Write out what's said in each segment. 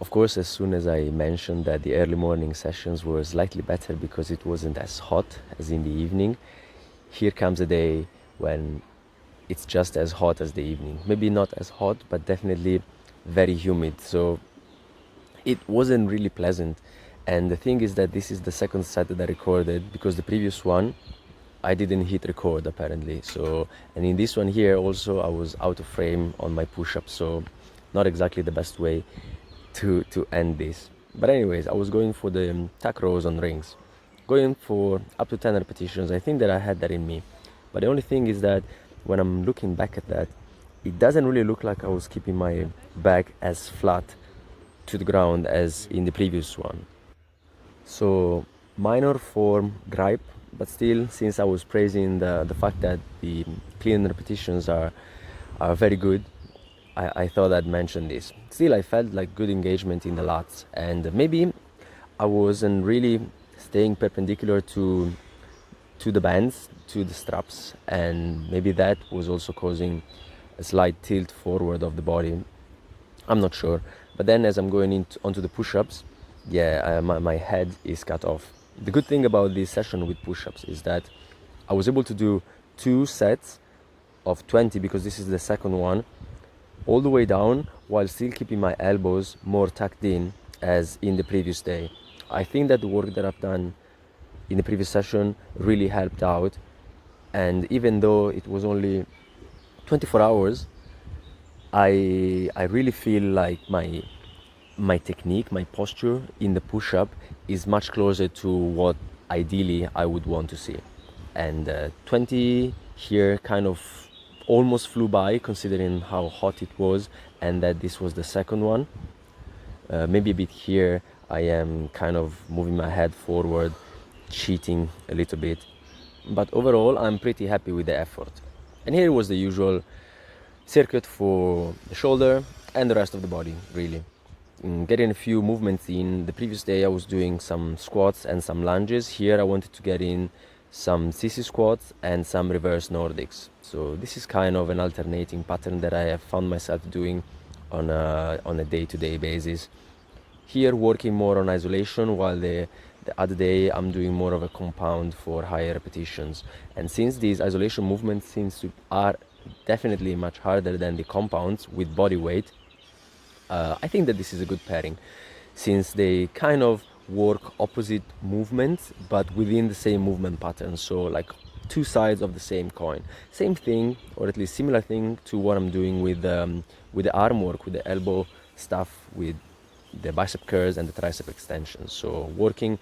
Of course, as soon as I mentioned that the early morning sessions were slightly better because it wasn't as hot as in the evening, here comes a day when it's just as hot as the evening. Maybe not as hot, but definitely very humid. So it wasn't really pleasant. And the thing is that this is the second set that I recorded, because the previous one I didn't hit record apparently. So, and in this one here also I was out of frame on my push-ups, so not exactly the best way to end this. But anyways, I was going for the tack rows on rings, going for up to 10 repetitions. I think that I had that in me. But the only thing is that when I'm looking back at that, it doesn't really look like I was keeping my back as flat to the ground as in the previous one. So minor form gripe, but still, since I was praising the fact that the clean repetitions are very good, I thought I'd mention this. Still, I felt like good engagement in the lats, and maybe I wasn't really staying perpendicular to the bands, to the straps, and maybe that was also causing a slight tilt forward of the body. I'm not sure. But then as I'm going onto the push-ups, my head is cut off. The good thing about this session with push-ups is that I was able to do 2 sets of 20, because this is the second one, all the way down, while still keeping my elbows more tucked in as in the previous day. I think that the work that I've done in the previous session really helped out, and even though it was only 24 hours, I really feel like my technique, my posture in the push-up is much closer to what ideally I would want to see. And 20 here kind of almost flew by, considering how hot it was and that this was the second one. Maybe a bit here I am kind of moving my head forward, cheating a little bit. But overall, I'm pretty happy with the effort. And here was the usual circuit for the shoulder and the rest of the body, really. Getting a few movements in. The previous day I was doing some squats and some lunges. Here I wanted to get in some Sissy squats and some reverse Nordics. So this is kind of an alternating pattern that I have found myself doing on a day-to-day basis. Here working more on isolation, while the other day I'm doing more of a compound for higher repetitions. And since these isolation movements are definitely much harder than the compounds with body weight, I think that this is a good pairing, since they kind of work opposite movements but within the same movement pattern. So like 2 sides of the same coin. Same thing, or at least similar thing to what I'm doing with the arm work, with the elbow stuff, with the bicep curls and the tricep extensions. So working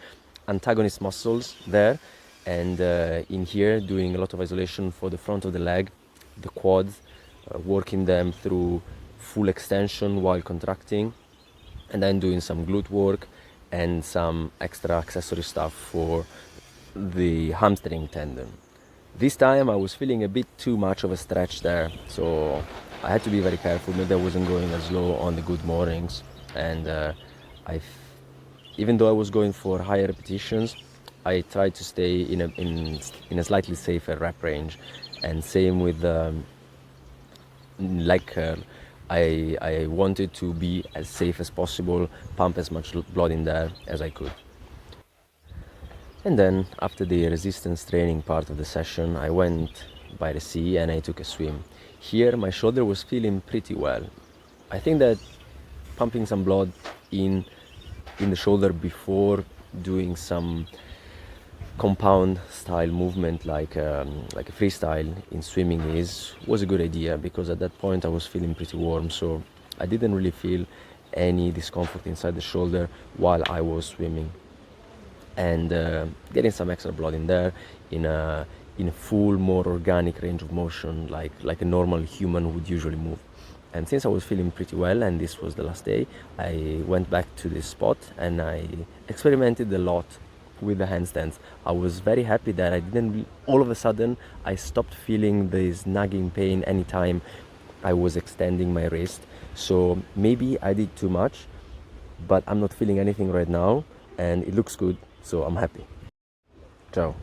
antagonist muscles there, and in here doing a lot of isolation for the front of the leg, the quads, working them through full extension while contracting, and then doing some glute work and some extra accessory stuff for the hamstring tendon. This time I was feeling a bit too much of a stretch there, so I had to be very careful. Maybe I wasn't going as low on the good mornings, and even though I was going for higher repetitions, I tried to stay in a slightly safer rep range. And same with leg curl. I wanted to be as safe as possible, pump as much blood in there as I could. And then after the resistance training part of the session, I went by the sea and I took a swim. Here my shoulder was feeling pretty well. I think that pumping some blood in the shoulder before doing some compound style movement like a freestyle in swimming was a good idea, because at that point I was feeling pretty warm, so I didn't really feel any discomfort inside the shoulder while I was swimming. And getting some extra blood in there in a full, more organic range of motion, like a normal human would usually move. And since I was feeling pretty well and this was the last day, I went back to this spot and I experimented a lot with the handstands. I was very happy that I didn't, all of a sudden, I stopped feeling this nagging pain anytime I was extending my wrist. So maybe I did too much, but I'm not feeling anything right now and it looks good, so I'm happy. Ciao.